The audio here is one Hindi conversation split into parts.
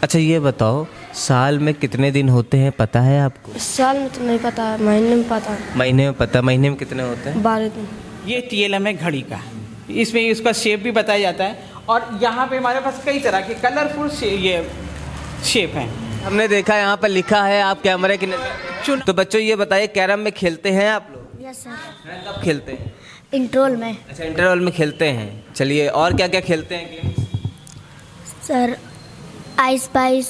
अच्छा ये बताओ, साल में कितने दिन होते हैं पता है आपको? साल में तो नहीं पता, महीने में पता है। महीने में पता, महीने में कितने होते हैं? 12 दिन। ये TLM है घड़ी का, इसमें इसका शेप भी बताया जाता है और यहाँ पे हमारे पास कई तरह के कलरफुल ये शेप हैं। हमने देखा यहाँ पर लिखा है, आप कैमरे की नजर। तो बच्चों ये बताइए, कैरम में खेलते हैं आप लोग? Yes sir. कब खेलते हैं? इंटरवल में। अच्छा, इंटरवल में खेलते हैं। चलिए, और क्या क्या खेलते हैं गेम? Sir ice price.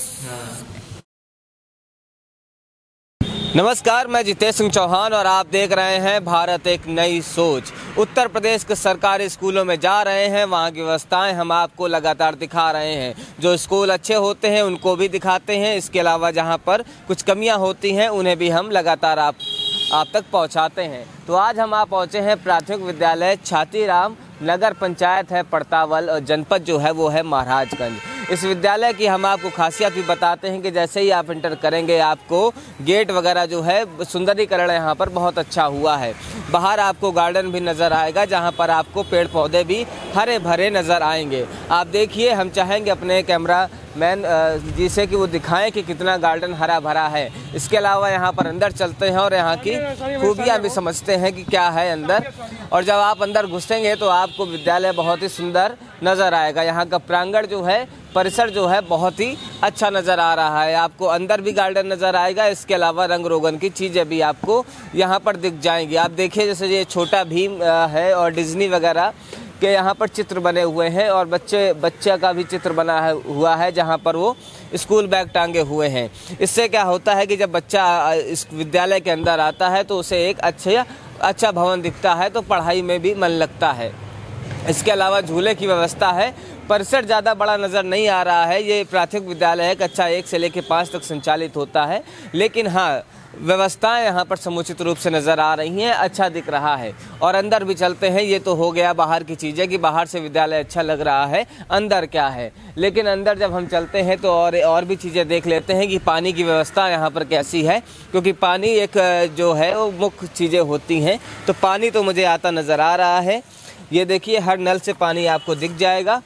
नमस्कार, मैं जितेश सिंह चौहान और आप देख रहे हैं भारत एक नई सोच। उत्तर प्रदेश के सरकारी स्कूलों में जा रहे हैं, वहाँ की व्यवस्थाएं हम आपको लगातार दिखा रहे हैं। जो स्कूल अच्छे होते हैं उनको भी दिखाते हैं, इसके अलावा जहाँ पर कुछ कमियाँ होती हैं उन्हें भी हम लगातार आप तक पहुँचाते हैं। तो आज हम आप पहुँचे हैं प्राथमिक विद्यालय छातीराम, नगर पंचायत है पड़तावल और जनपद जो है वो है महाराजगंज। इस विद्यालय की हम आपको खासियत भी बताते हैं कि जैसे ही आप इंटर करेंगे आपको गेट वगैरह जो है सुंदरीकरण यहाँ पर बहुत अच्छा हुआ है। बाहर आपको गार्डन भी नज़र आएगा जहाँ पर आपको पेड़ पौधे भी हरे भरे नज़र आएंगे। आप देखिए, हम चाहेंगे अपने कैमरा मैन जिसे कि वो दिखाएं कि कितना गार्डन हरा भरा है। इसके अलावा यहाँ पर अंदर चलते हैं और यहाँ की खूबियाँ भी समझते हैं कि क्या है अंदर। और जब आप अंदर घुसेंगे तो आपको विद्यालय बहुत ही सुंदर नज़र आएगा। यहाँ का प्रांगण जो है, परिसर जो है बहुत ही अच्छा नज़र आ रहा है। आपको अंदर भी गार्डन नज़र आएगा, इसके अलावा रंग रोगन की चीज़ें भी आपको यहाँ पर दिख जाएंगी। आप देखिए, जैसे ये छोटा भीम है और डिज्नी वगैरह के यहाँ पर चित्र बने हुए हैं और बच्चा का भी चित्र बना हुआ है जहाँ पर वो स्कूल बैग टांगे हुए हैं। इससे क्या होता है कि जब बच्चा इस विद्यालय के अंदर आता है तो उसे एक अच्छा भवन दिखता है, तो पढ़ाई में भी मन लगता है। इसके अलावा झूले की व्यवस्था है। परिसर ज़्यादा बड़ा नज़र नहीं आ रहा है। ये प्राथमिक विद्यालय है, कक्षा 1 से लेकर 5 तक संचालित होता है, लेकिन हाँ व्यवस्थाएं यहाँ पर समुचित रूप से नज़र आ रही हैं, अच्छा दिख रहा है। और अंदर भी चलते हैं। ये तो हो गया बाहर की चीज़ें कि बाहर से विद्यालय अच्छा लग रहा है, अंदर क्या है। लेकिन अंदर जब हम चलते हैं तो और भी चीज़ें देख लेते हैं कि पानी की व्यवस्था यहाँ पर कैसी है, क्योंकि पानी एक जो है वो मुख्य चीज़ें होती हैं। तो पानी तो मुझे आता नज़र आ रहा है। ये देखिए, हर नल से पानी आपको दिख जाएगा।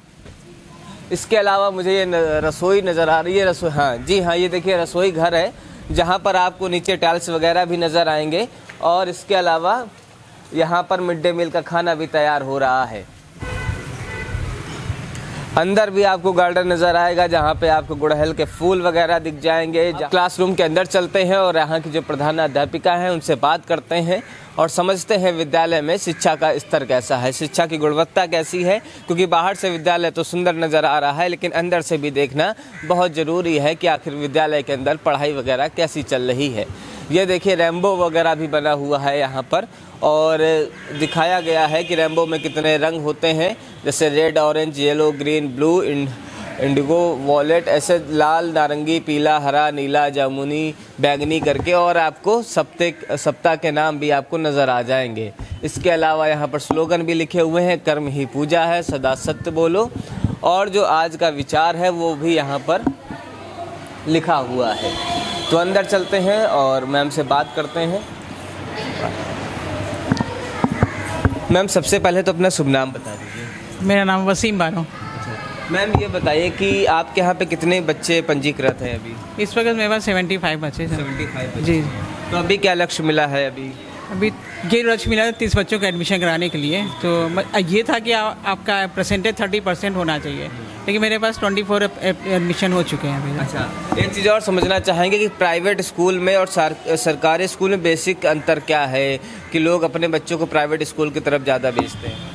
इसके अलावा मुझे ये रसोई नज़र आ रही है। रसोई, हाँ जी हाँ, ये देखिए रसोई घर है जहाँ पर आपको नीचे टाइल्स वगैरह भी नज़र आएंगे। और इसके अलावा यहाँ पर मिड डे मील का खाना भी तैयार हो रहा है। अंदर भी आपको गार्डन नज़र आएगा जहाँ पे आपको गुड़हल के फूल वगैरह दिख जाएंगे। क्लासरूम के अंदर चलते हैं और यहाँ की जो प्रधान अध्यापिका हैं उनसे बात करते हैं और समझते हैं विद्यालय में शिक्षा का स्तर कैसा है, शिक्षा की गुणवत्ता कैसी है। क्योंकि बाहर से विद्यालय तो सुंदर नज़र आ रहा है, लेकिन अंदर से भी देखना बहुत ज़रूरी है कि आखिर विद्यालय के अंदर पढ़ाई वगैरह कैसी चल रही है। ये देखिए, रेम्बो वगैरह भी बना हुआ है यहाँ पर और दिखाया गया है कि रेम्बो में कितने रंग होते हैं, जैसे red, orange, yellow, green, blue, Indigo, wallet, ऐसे लाल, नारंगी, पीला, हरा, नीला, जामुनी, बैंगनी करके। और आपको सप्ताह के नाम भी आपको नज़र आ जाएंगे। इसके अलावा यहाँ पर स्लोगन भी लिखे हुए हैं, कर्म ही पूजा है, सदा सत्य बोलो। और जो आज का विचार है वो भी यहाँ पर लिखा हुआ है। तो अंदर चलते हैं और मैम से बात करते हैं। मैम, सबसे पहले तो अपना शुभ नाम बता दीजिए। मेरा नाम वसीम बानो। मैम, ये बताइए कि आपके यहाँ पे कितने बच्चे पंजीकृत हैं अभी? इस वक्त मेरे पास 75 बच्चे हैं। 75 जी। तो अभी क्या लक्ष्य मिला है? अभी ये लक्ष्य मिला 30 बच्चों को एडमिशन कराने के लिए। तो ये था कि आपका परसेंटेज 30% होना चाहिए, लेकिन मेरे पास 24 एडमिशन हो चुके हैं अभी। अच्छा, एक चीज़ और समझना चाहेंगे कि प्राइवेट स्कूल में और सरकारी स्कूल में बेसिक अंतर क्या है कि लोग अपने बच्चों को प्राइवेट स्कूल की तरफ ज़्यादा भेजते हैं?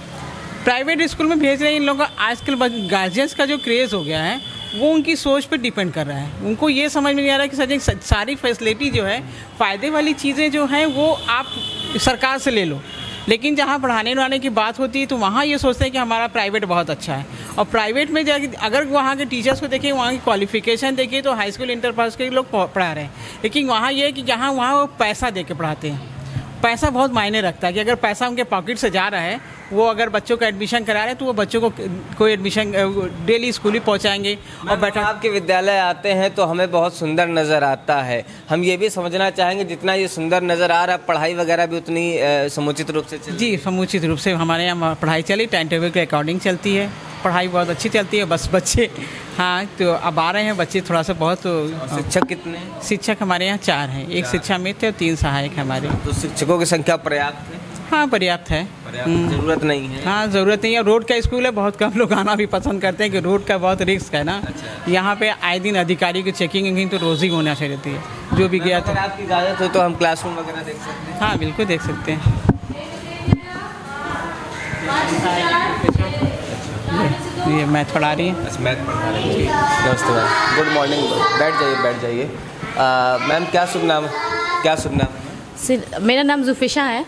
प्राइवेट स्कूल में भेज रहे हैं इन लोगों का। आजकल गार्जियंस का जो क्रेज़ हो गया है वो उनकी सोच पर डिपेंड कर रहा है। उनको ये समझ में नहीं आ रहा है कि सारी फैसिलिटी जो है, फ़ायदे वाली चीज़ें जो हैं वो आप सरकार से ले लो, लेकिन जहाँ पढ़ाने वढ़ाने की बात होती है तो वहाँ ये सोचते हैं कि हमारा प्राइवेट बहुत अच्छा है। और प्राइवेट में जाके अगर वहाँ के टीचर्स को देखिए, वहाँ की क्वालिफिकेशन देखिए तो हाई स्कूल, इंटर पास के लोग पढ़ा रहे हैं। लेकिन वहाँ ये है कि वहाँ वो पैसा दे के पढ़ाते हैं। पैसा बहुत मायने रखता है कि अगर पैसा उनके पॉकेट से जा रहा है, वो अगर बच्चों का एडमिशन करा रहे हैं तो वो बच्चों को कोई एडमिशन डेली स्कूल ही पहुंचाएंगे। और बैठा आपके विद्यालय आते हैं तो हमें बहुत सुंदर नज़र आता है। हम ये भी समझना चाहेंगे जितना ये सुंदर नज़र आ रहा है, पढ़ाई वगैरह भी उतनी समुचित रूप से जी, समुचित रूप से हमारे यहाँ पढ़ाई चली, टाइम टेबल के अकॉर्डिंग चलती है। पढ़ाई बहुत अच्छी चलती है। बस बच्चे हाँ तो अब आ रहे हैं बच्चे थोड़ा सा बहुत। शिक्षक कितने हैं? शिक्षक हमारे यहाँ 4 हैं, 1 शिक्षा मित्र और 3 सहायक हमारे। तो शिक्षकों की संख्या पर्याप्त है? हाँ पर्याप्त है। जरूरत नहीं है? हाँ ज़रूरत नहीं है। रोड का स्कूल है, बहुत कम लोग आना भी पसंद करते हैं कि रोड का बहुत रिस्क है ना। अच्छा। यहाँ पे आए दिन अधिकारी की चेकिंग तो रोज़ ही होना चाहिए रहती है। जो भी गया अगर था। आपकी इजाज़त हो तो हम क्लासरूम वगैरह देख सकते हैं? हाँ बिल्कुल देख सकते हैं। ये मैथ पढ़ा रही है। अच्छा, मैथ पढ़ा रही है। नमस्ते मैम, गुड मॉर्निंग। बैठ जाइए। मैम क्या शुभ नाम है? मेरा नाम जुफिशा है।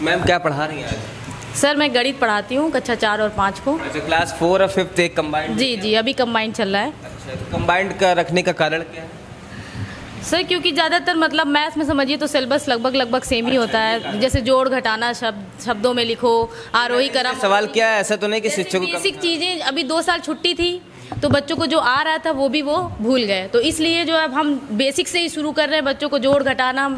मैम क्या पढ़ा रही हैं आज? सर मैं गणित पढ़ाती हूँ कक्षा 4 और 5 को। अच्छा, क्लास 4 और 5 एक कंबाइंड? जी अभी कंबाइंड चल रहा है। अच्छा, तो कंबाइंड का रखने का कारण क्या है? सर क्योंकि ज़्यादातर मतलब मैथ्स में समझिए तो सिलेबस लगभग सेम ही होता है। जैसे जोड़ घटाना शब्दों में लिखो, आरोही क्रम। सवाल क्या है, ऐसा तो नहीं कि शिक्षकों का बेसिक चीज़ें। अभी 2 साल छुट्टी थी तो बच्चों को जो आ रहा था वो भी वो भूल गए, तो इसलिए जो है अब हम बेसिक से ही शुरू कर रहे हैं बच्चों को जोड़ घटाना।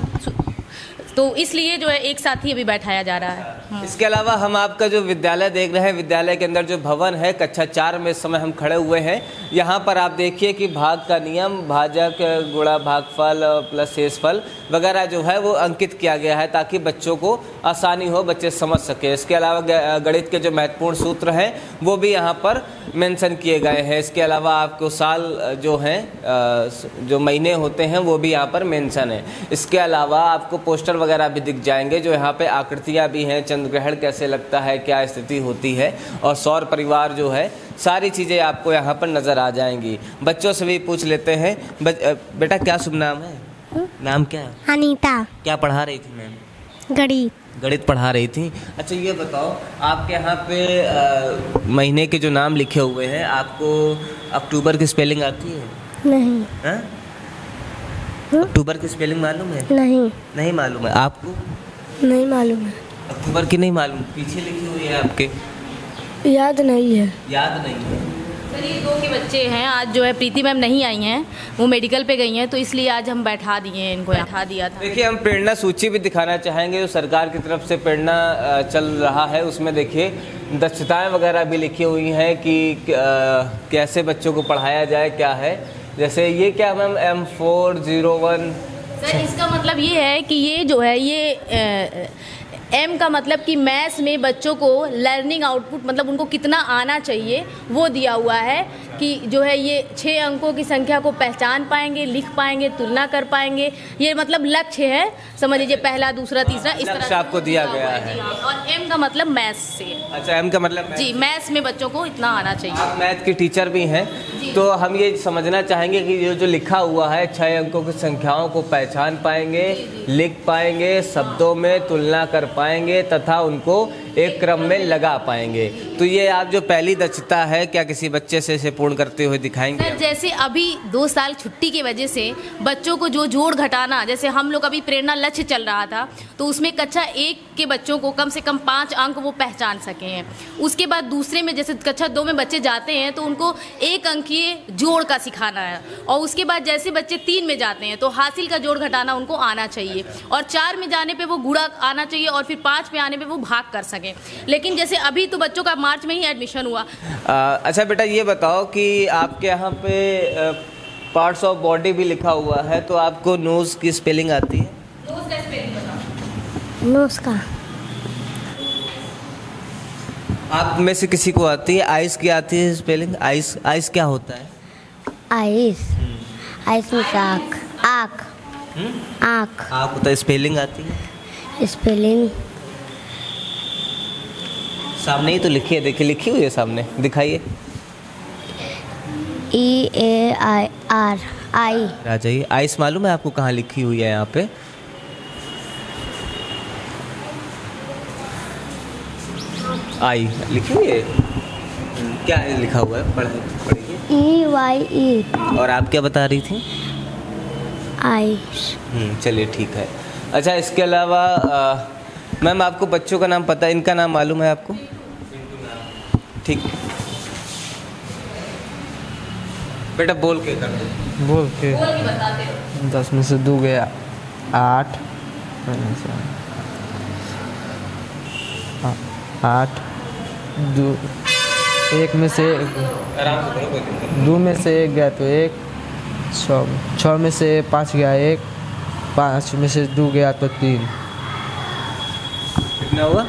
तो इसलिए जो है एक साथ ही अभी बैठाया जा रहा है। इसके अलावा हम आपका जो विद्यालय देख रहे हैं, विद्यालय के अंदर जो भवन है, कक्षा 4 में इस समय हम खड़े हुए हैं। यहाँ पर आप देखिए कि भाग का नियम, भाजक, गुणा, भागफल प्लस शेषफल वगैरह जो है वो अंकित किया गया है ताकि बच्चों को आसानी हो, बच्चे समझ सके। इसके अलावा गणित के जो महत्वपूर्ण सूत्र हैं वो भी यहाँ पर मेंशन किए गए हैं। इसके अलावा आपको साल जो हैं, जो महीने होते हैं वो भी यहाँ पर मेंशन है। इसके अलावा आपको पोस्टर वगैरह भी दिख जाएंगे, जो यहाँ पे आकृतियाँ भी हैं, चंद्र ग्रहण कैसे लगता है, क्या स्थिति होती है, और सौर परिवार जो है, सारी चीज़ें आपको यहाँ पर नज़र आ जाएंगी। बच्चों से भी पूछ लेते हैं। बेटा क्या शुभ नाम है? नाम क्या है? अनीता। क्या पढ़ा रही थी मैम? गणित पढ़ा रही थी। अच्छा ये बताओ, आपके यहाँ पे महीने के जो नाम लिखे हुए हैं, आपको अक्टूबर की स्पेलिंग आती है? नहीं। हाँ? अक्टूबर की स्पेलिंग मालूम है? नहीं मालूम है आपको? नहीं मालूम है। अक्टूबर की नहीं मालूम? पीछे लिखी हुई है आपके? याद नहीं है। सर ये 2 के बच्चे हैं, आज जो है प्रीति मैम नहीं आई हैं, वो मेडिकल पे गई हैं, तो इसलिए आज हम बैठा दिए हैं, इनको बैठा दिया था। देखिए हम प्रेरणा सूची भी दिखाना चाहेंगे, जो सरकार की तरफ से प्रेरणा चल रहा है, उसमें देखिए दक्षताएं वगैरह भी लिखी हुई हैं कि कैसे बच्चों को पढ़ाया जाए, क्या है। जैसे ये क्या मैम, M401? सर इसका मतलब ये है कि ये जो है ये एम का मतलब कि मैथ्स में बच्चों को लर्निंग आउटपुट मतलब उनको कितना आना चाहिए वो दिया हुआ है कि जो है ये 6 अंकों की संख्या को पहचान पाएंगे, लिख पाएंगे, तुलना कर पाएंगे। ये मतलब लक्ष्य है, समझ लीजिए पहला, दूसरा, तीसरा, इस तरह से आपको दिया गया है। और एम का मतलब मैथ्स से। अच्छा, एम का मतलब जी मैथ्स में बच्चों को इतना आना चाहिए। आप मैथ की टीचर भी हैं, तो हम ये समझना चाहेंगे कि ये जो लिखा हुआ है 6 अंकों की संख्याओं को पहचान पाएंगे, लिख पाएंगे, शब्दों में तुलना कर पाएंगे तथा उनको एक क्रम में लगा पाएंगे। तो ये आप जो पहली दक्षता है, क्या किसी बच्चे से इसे पूर्ण करते हुए दिखाएंगे? सर जैसे अभी 2 साल छुट्टी की वजह से बच्चों को जो जोड़ घटाना, जैसे हम लोग अभी प्रेरणा लक्ष्य चल रहा था, तो उसमें कक्षा 1 के बच्चों को कम से कम 5 अंक वो पहचान सके हैं। उसके बाद दूसरे में जैसे कक्षा 2 में बच्चे जाते हैं तो उनको 1 अंकीय जोड़ का सिखाना है, और उसके बाद जैसे बच्चे 3 में जाते हैं तो हासिल का जोड़ घटाना उनको आना चाहिए, और 4 में जाने पे वो गुणा आना चाहिए, और फिर 5 में आने पे वो भाग कर सकें। लेकिन जैसे अभी तो बच्चों का मार्च में ही एडमिशन हुआ। अच्छा बेटा ये बताओ कि आपके यहाँ पे पार्ट्स ऑफ बॉडी भी लिखा हुआ है, तो आपको नोज की स्पेलिंग आती है? नोज का स्पेलिंग बताओ। नोज का। आप में से किसी को आती है? आइस की आती है स्पेलिंग? आइस क्या होता है? आइस मीन्स आँख। आँख होता है। स्पेलिंग आती है? स्पेलिंग सामने ही तो लिखी है, देखिए लिखी हुई है सामने, दिखाइए। EAIR आई। आ जाइए। आइस मालूम है आपको कहाँ लिखी हुई है? यहाँ पे आई लिखी हुई है। क्या है लिखा हुआ है? पढ़िए। EYE। और आप क्या बता रही थी? आइस। चलिए ठीक है। अच्छा इसके अलावा मैम आपको बच्चों का नाम पता है? इनका नाम मालूम है आपको? ठीक, बेटा बोल के कर दो। बोल के बताते हो। 10 में से 2 गया 8, 8 2 एक में से आराम से बोलो, कोई दिक्कत नहीं। 2 में से 1 गया तो 1, 6 में से 5 गया 1, 5 में से 2 गया तो 3। कितना हुआ?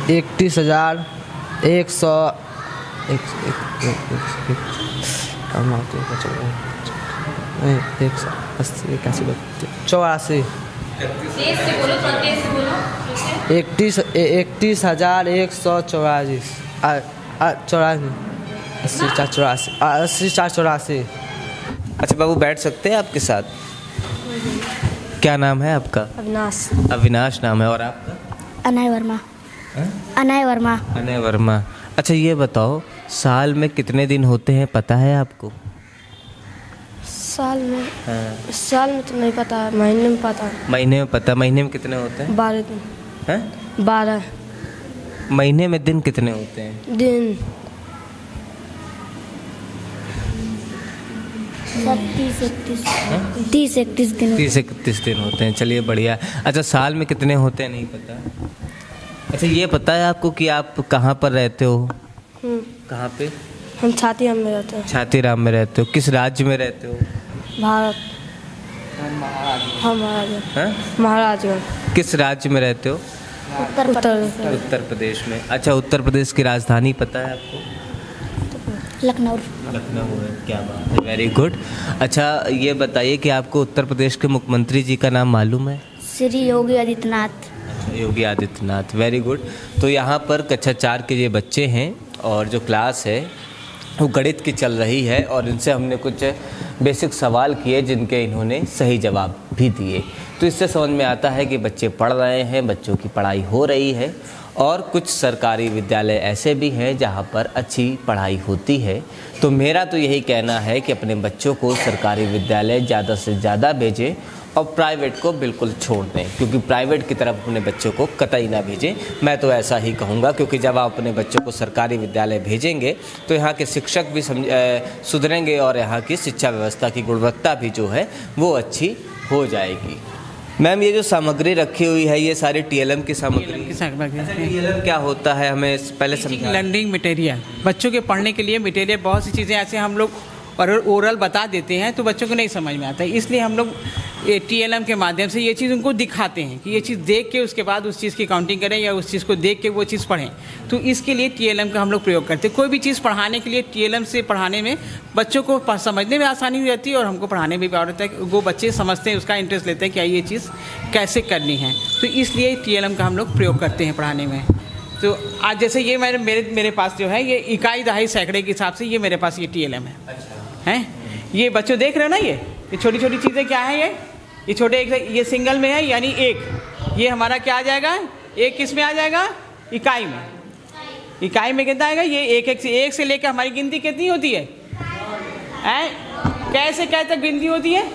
31,100 84। 80,184। अच्छा बाबू, बैठ सकते हैं आपके साथ? क्या नाम है आपका? अविनाश। अविनाश नाम है। और आपका? अनय वर्मा। अनय वर्मा। अनय वर्मा। अच्छा ये बताओ, साल में कितने दिन होते हैं पता है आपको? साल में तो नहीं पता, महीने में पता है। महीने में पता। महीने में कितने होते हैं? 12 दिन। हैं? 12 महीने में दिन कितने होते हैं? दिन। 30-31 दिन। 30-31 दिन होते हैं। चलिए बढ़िया। अच्छा साल में कितने होते हैं नहीं पता? अच्छा ये पता है आपको कि आप कहाँ पर रहते हो? कहाँ पे? हम छातीराम में रहते हैं। छातीराम में रहते हो। किस राज्य में रहते हो? भारत। महाराजगंज। किस राज्य में रहते हो? उत्तर प्रदेश में। अच्छा उत्तर प्रदेश की राजधानी पता है आपको? लखनऊ। लखनऊ है। क्या बात है, वेरी गुड। अच्छा ये बताइए कि आपको उत्तर प्रदेश के मुख्यमंत्री जी का नाम मालूम है? श्री योगी आदित्यनाथ। अच्छा योगी आदित्यनाथ, वेरी गुड। तो यहाँ पर कक्षा 4 के ये बच्चे हैं और जो क्लास है वो गणित की चल रही है और इनसे हमने कुछ बेसिक सवाल किए जिनके इन्होंने सही जवाब भी दिए। तो इससे समझ में आता है कि बच्चे पढ़ रहे हैं, बच्चों की पढ़ाई हो रही है। और कुछ सरकारी विद्यालय ऐसे भी हैं जहाँ पर अच्छी पढ़ाई होती है। तो मेरा तो यही कहना है कि अपने बच्चों को सरकारी विद्यालय ज़्यादा से ज़्यादा भेजें और प्राइवेट को बिल्कुल छोड़ दें, क्योंकि प्राइवेट की तरफ अपने बच्चों को कतई ना भेजें। मैं तो ऐसा ही कहूँगा, क्योंकि जब आप अपने बच्चों को सरकारी विद्यालय भेजेंगे तो यहाँ के शिक्षक भी सुधरेंगे और यहाँ की शिक्षा व्यवस्था की गुणवत्ता भी जो है वो अच्छी हो जाएगी। मैम ये जो सामग्री रखी हुई है ये सारी TLM की सामग्री। TLM क्या होता है हमें पहले समझा। लर्निंग मटेरियल, बच्चों के पढ़ने के लिए मटेरियल। बहुत सी चीज़ें ऐसे हम लोग ओरल बता देते हैं तो बच्चों को नहीं समझ में आता है, इसलिए हम लोग TLM के माध्यम से ये चीज़ उनको दिखाते हैं कि ये चीज़ देख के उसके बाद उस चीज़ की काउंटिंग करें या उस चीज़ को देख के वो चीज़ पढ़ें। तो इसके लिए TLM का हम लोग प्रयोग करते हैं। कोई भी चीज़ पढ़ाने के लिए TLM से पढ़ाने में बच्चों को समझने में आसानी हो जाती है और हमको पढ़ाने में भी और होता है। वो बच्चे समझते हैं, उसका इंटरेस्ट लेते हैं कि ये चीज़ कैसे करनी है। तो इसलिए TLM का हम लोग प्रयोग करते हैं पढ़ाने में। तो आज जैसे ये मेरे पास जो है ये इकाई दहाई सैकड़े के हिसाब से ये मेरे पास ये TLM है। हैं ये बच्चों देख रहे हो ना, ये छोटी छोटी चीज़ें क्या है, ये छोटे ये सिंगल में है यानी 1। ये हमारा क्या आ जाएगा, 1 किस में आ जाएगा, इकाई में। इकाई में कितना आएगा, ये 1 से लेकर हमारी गिनती कितनी होती है? कैसे तक गिनती होती है?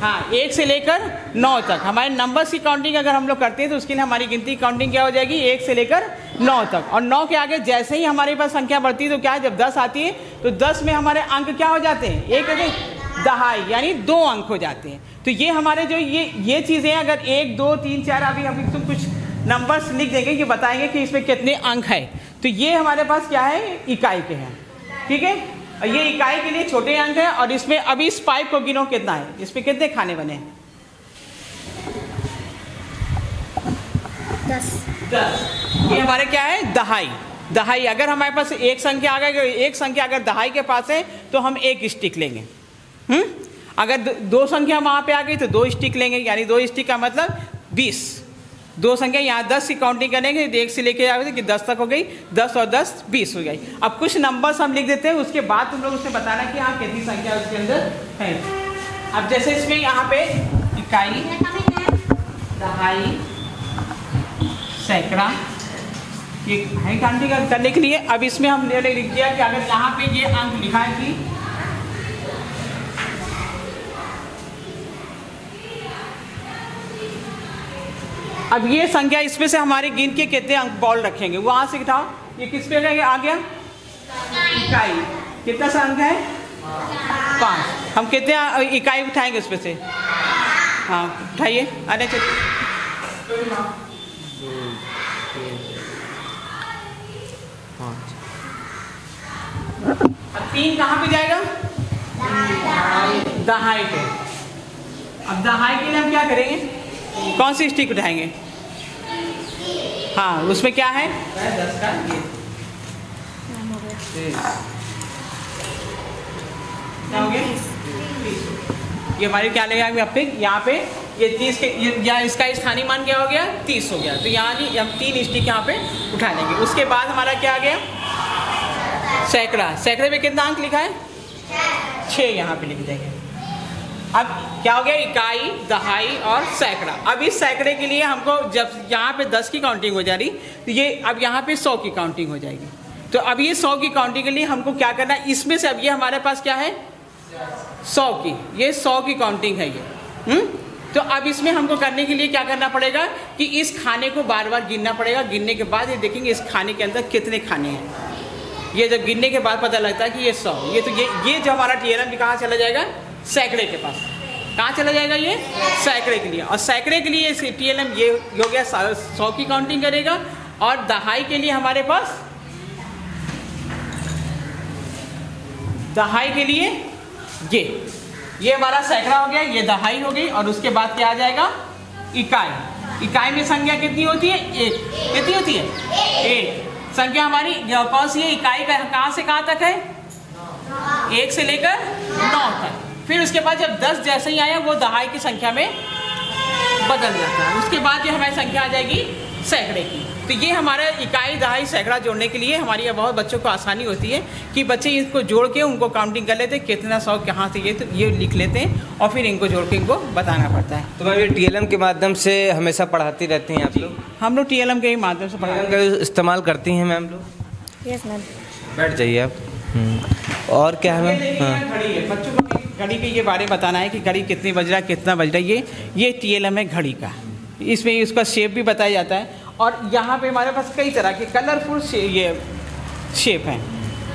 हाँ 1 से लेकर 9 तक हमारे नंबर्स की काउंटिंग अगर हम लोग करते हैं तो उसके लिए हमारी गिनती काउंटिंग क्या हो जाएगी, 1 से लेकर 9 तक। और 9 के आगे जैसे ही हमारे पास संख्या बढ़ती है तो क्या है, जब 10 आती है तो 10 में हमारे अंक क्या हो जाते हैं, 1 दहाई यानी 2 अंक हो जाते हैं। तो ये हमारे जो ये चीज़ें अगर 1 2 3 4 अभी तुम कुछ नंबर्स लिख देंगे, ये बताएंगे कि इसमें कितने अंक है। तो ये हमारे पास क्या है, इकाई के हैं। ठीक है, ये इकाई के लिए छोटे अंक है। और इसमें अभी इस पाइप को गिनो कितना है, इसमें कितने खाने बने हैं? 10। ये हमारे क्या है, दहाई। दहाई अगर हमारे पास एक संख्या आ गई, एक संख्या अगर दहाई के पास है तो हम 1 स्टिक लेंगे। अगर 2 संख्या वहां पे आ गई तो 2 स्टिक लेंगे, यानी 2 स्टिक का मतलब 20। 2 संख्या यहाँ 10 की काउंटिंग करेंगे, 1 से लेके आगे कि 10 तक हो गई, 10 और 10 20 हो गई। अब कुछ नंबर्स हम लिख देते हैं, उसके बाद तुम लोग उससे बताना कि हाँ कितनी संख्या उसके अंदर है। अब जैसे इसमें यहाँ पे इकाई, दहाई, सैकड़ा, ये है काउंटिंग करने के लिए। अब इसमें हमने लिख दिया कि अगर यहाँ पे ये अंक लिखा है कि अब ये संख्या इसमें से हमारे गिन के कितने अंक बॉल रखेंगे, वहां से उठाओ। ये किस पे आ गया, इकाई। कितना सा अंक है, 5। हम कितने इकाई उठाएंगे उसमें से? हाँ उठाइए, आने चलिए। अब 3 कहाँ पे जाएगा? दहाई पे। अब दहाई के लिए हम क्या करेंगे? कौन सी स्टिक उठाएंगे? हाँ, उसमें क्या है? 10 का क्या हो गया? ये हमारी क्या लगेगा यहाँ पे ये 30 के या इसका स्थानीय मान क्या हो गया? 30 हो गया। तो यहाँ जी हम 3 स्टिक यहाँ पे उठा लेंगे। उसके बाद हमारा क्या आ गया? सैकड़ा। सैकड़े में कितना अंक लिखा है? 6 यहाँ पे लिख देंगे। अब क्या हो गया? इकाई, दहाई और सैकड़ा। अब इस सैकड़े के लिए हमको जब यहाँ पे 10 की काउंटिंग हो जा रही तो ये अब यहाँ पे 100 की काउंटिंग हो जाएगी। तो अब ये 100 की काउंटिंग के लिए हमको क्या करना है? इसमें से अब ये हमारे पास क्या है? 100 की, ये 100 की काउंटिंग है ये। तो अब इसमें हमको करने के लिए क्या करना पड़ेगा कि इस खाने को बार बार गिनना पड़ेगा। गिनने के बाद ये देखेंगे इस खाने के अंदर कितने खाने हैं। ये जब गिनने के बाद पता लगता है कि ये 100, ये तो ये जो हमारा TLM कहाँ चला जाएगा? सैकड़े के पास। कहाँ चला जाएगा? ये सैकड़े के लिए। और सैकड़े के लिए TLM ये हो गया 100 की काउंटिंग करेगा। और दहाई के लिए हमारे पास, दहाई के लिए ये हमारा सैकड़ा हो गया, ये दहाई हो गई। और उसके बाद क्या आ जाएगा? इकाई। इकाई में संख्या कितनी होती है? 1। कितनी होती है? 1। संख्या हमारी कौन सी है? इकाई का कहाँ से कहाँ तक है? 1 से लेकर 9 तक। फिर उसके बाद जब 10 जैसे ही आया वो दहाई की संख्या में बदल जाता है। उसके बाद ये हमारी संख्या आ जाएगी सैकड़े की। तो ये हमारा इकाई, दहाई, सैकड़ा जोड़ने के लिए हमारी बहुत बच्चों को आसानी होती है कि बच्चे इसको जोड़ के उनको काउंटिंग कर लेते हैं कितना 100 कहाँ से, तो ये लिख लेते हैं और फिर इनको जोड़ के इनको बताना पड़ता है। तो मैम ये TLM के माध्यम से हमेशा पढ़ाती रहती हैं आप लोग? हम लोग TLM के ही माध्यम से TLM का इस्तेमाल करती हैं मैम लोग? Yes ma'am. बैठ जाइए आप। और क्या है मैम? घड़ी है, बच्चों को घड़ी के ये बारे में बताना है कि घड़ी कितनी बज रहा है, कितना बज रहा है। ये TLM है घड़ी का। इसमें इसका शेप भी बताया जाता है। और यहाँ पे हमारे पास कई तरह के कलरफुल ये शेप हैं।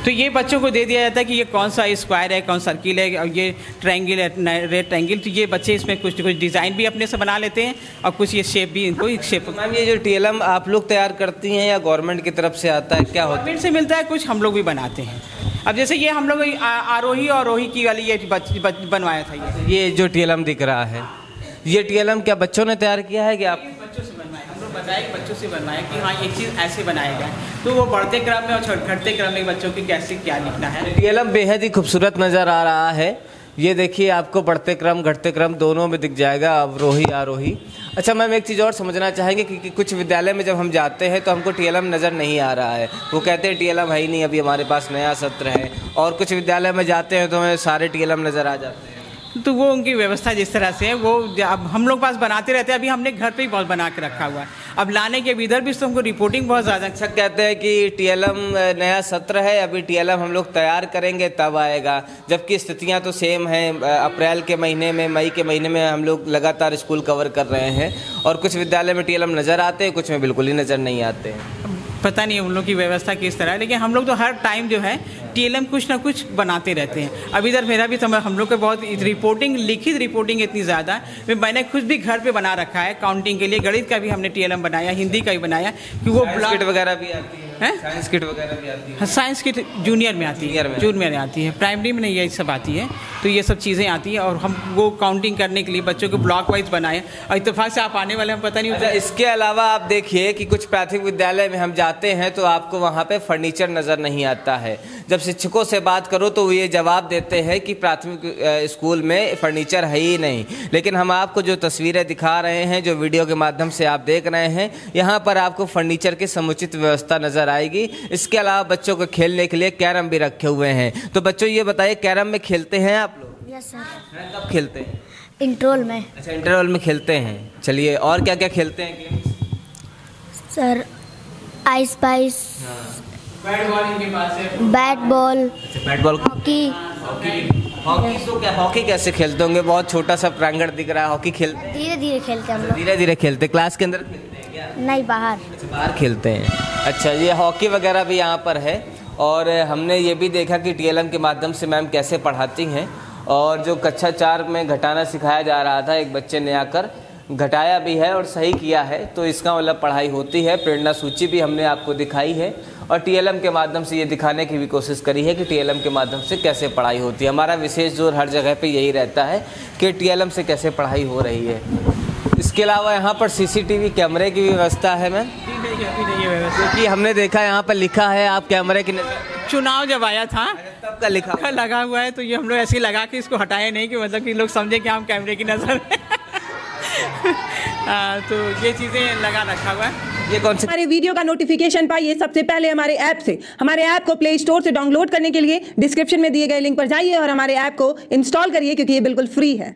तो ये बच्चों को दे दिया जाता है कि ये कौन सा स्क्वायर है, कौन सर्किल है, और ये ट्रायंगल है, रेक्टेंगल। तो ये बच्चे इसमें कुछ डिज़ाइन भी अपने से बना लेते हैं और कुछ ये शेप भी इनको शेप। मैम ये जो TLM आप लोग तैयार करती हैं या गवर्नमेंट की तरफ से आता है, क्या होता है? गवर्नमेंट से मिलता है, कुछ हम लोग भी बनाते हैं। अब जैसे ये हम लोग आरोही और रोही की वाली ये बनवाया था। ये जो TLM दिख रहा है, ये TLM क्या बच्चों ने तैयार किया है कि आप? बच्चों से बनवाया, हम लोग बताए बच्चों से बनवाया कि हाँ ये चीज़ ऐसे बनाएगा। तो वो बढ़ते क्रम में और घटते क्रम में बच्चों की कैसे क्या लिखना है। TLM बेहद ही खूबसूरत नज़र आ रहा है। ये देखिए आपको बढ़ते क्रम घटते क्रम दोनों में दिख जाएगा, अवरोही आरोही। अच्छा मैम एक चीज़ और समझना चाहेंगे कि कुछ विद्यालय में जब हम जाते हैं तो हमको TLM नज़र नहीं आ रहा है। वो कहते हैं TLM है ही नहीं, अभी हमारे पास नया सत्र है। और कुछ विद्यालय में जाते हैं तो हमें सारे TLM नज़र आ जाते हैं। तो वो उनकी व्यवस्था जिस तरह से है वो अब हम लोग पास बनाते रहते हैं। अभी हमने घर पे ही बहुत बना के रखा हुआ है। अब लाने के इधर भी तो हमको रिपोर्टिंग बहुत ज़्यादा। अच्छा कहते हैं कि TLM नया सत्र है, अभी TLM हम लोग तैयार करेंगे तब आएगा, जबकि स्थितियां तो सेम हैं। अप्रैल के महीने में, मई के महीने में हम लोग लगातार स्कूल कवर कर रहे हैं और कुछ विद्यालय में TLM नज़र आते हैं, कुछ में बिल्कुल ही नज़र नहीं आते हैं। पता नहीं उन लोग की व्यवस्था किस तरह है, लेकिन हम लोग तो हर टाइम जो है TLM कुछ ना कुछ बनाते रहते हैं। अब इधर मेरा भी हम लोग को बहुत रिपोर्टिंग, लिखित रिपोर्टिंग इतनी ज़्यादा है। मैंने खुद भी घर पे बना रखा है काउंटिंग के लिए। गणित का भी हमने TLM बनाया, हिंदी का भी बनाया कि वो साइंस किट वगैरह भी आती है। साइंस किट वगैरह भी आती है। साइंस किट जूनियर में आती है, जूनियर में आती है, प्राइमरी में नहीं ये सब आती है। तो ये सब चीज़ें आती हैं और हम वो काउंटिंग करने के लिए बच्चों को ब्लॉक वाइज बनाए। और इत्तेफाक से आप आने वाले हम पता नहीं होता। इसके अलावा आप देखिए कि कुछ प्राथमिक विद्यालय में हम जाते हैं तो आपको वहाँ पे फर्नीचर नज़र नहीं आता है। जब शिक्षकों से बात करो तो वो ये जवाब देते हैं कि प्राथमिक स्कूल में फर्नीचर है ही नहीं। लेकिन हम आपको जो तस्वीरें दिखा रहे हैं, जो वीडियो के माध्यम से आप देख रहे हैं, यहाँ पर आपको फर्नीचर की समुचित व्यवस्था नज़र आएगी। इसके अलावा बच्चों को खेलने के लिए कैरम भी रखे हुए हैं। तो बच्चों ये बताइए कैरम में खेलते हैं आप लोग? Yes sir. कब खेलते हैं? इंटरवल में। अच्छा इंटरवल में खेलते हैं। चलिए और क्या क्या खेलते हैं game? Sir ice price, bat ball इनके पास है, bat ball, bat ball, hockey. Hockey तो क्या, हॉकी कैसे खेलते होंगे? बहुत छोटा सा प्रांगण दिख रहा है, हॉकी खेलते? धीरे धीरे खेलते हम लोग। धीरे धीरे खेलते? क्लास के अंदर खेलते हैं क्या? नहीं, बाहर। बाहर खेलते हैं। अच्छा ये हॉकी वगैरह भी यहाँ पर है। और हमने ये भी देखा कि TLM के माध्यम से मैम कैसे पढ़ाती हैं। और जो कक्षा 4 में घटाना सिखाया जा रहा था, एक बच्चे ने आकर घटाया भी है और सही किया है, तो इसका मतलब पढ़ाई होती है। प्रेरणा सूची भी हमने आपको दिखाई है और TLM के माध्यम से ये दिखाने की भी कोशिश करी है कि TLM के माध्यम से कैसे पढ़ाई होती है। हमारा विशेष जोर हर जगह पे यही रहता है कि TLM से कैसे पढ़ाई हो रही है। इसके अलावा यहाँ पर CCTV कैमरे की व्यवस्था है मैम? अभी नहीं है व्यवस्था, क्योंकि हमने देखा यहाँ पर लिखा है आप कैमरे की चुनाव जब आया था तब का लिखा का लगा हुआ है, तो ये हम लोग ऐसे ही लगा के इसको हटाए नहीं कि मतलब कि लोग समझे कि हम कैमरे की नज़र में तो ये चीज़ें लगा रखा हुआ है। ये कौन सी हमारे वीडियो का नोटिफिकेशन पाइए सबसे पहले हमारे ऐप से। हमारे ऐप को प्ले स्टोर से डाउनलोड करने के लिए डिस्क्रिप्शन में दिए गए लिंक पर जाइए और हमारे ऐप को इंस्टॉल करिए, क्योंकि ये बिल्कुल फ्री है।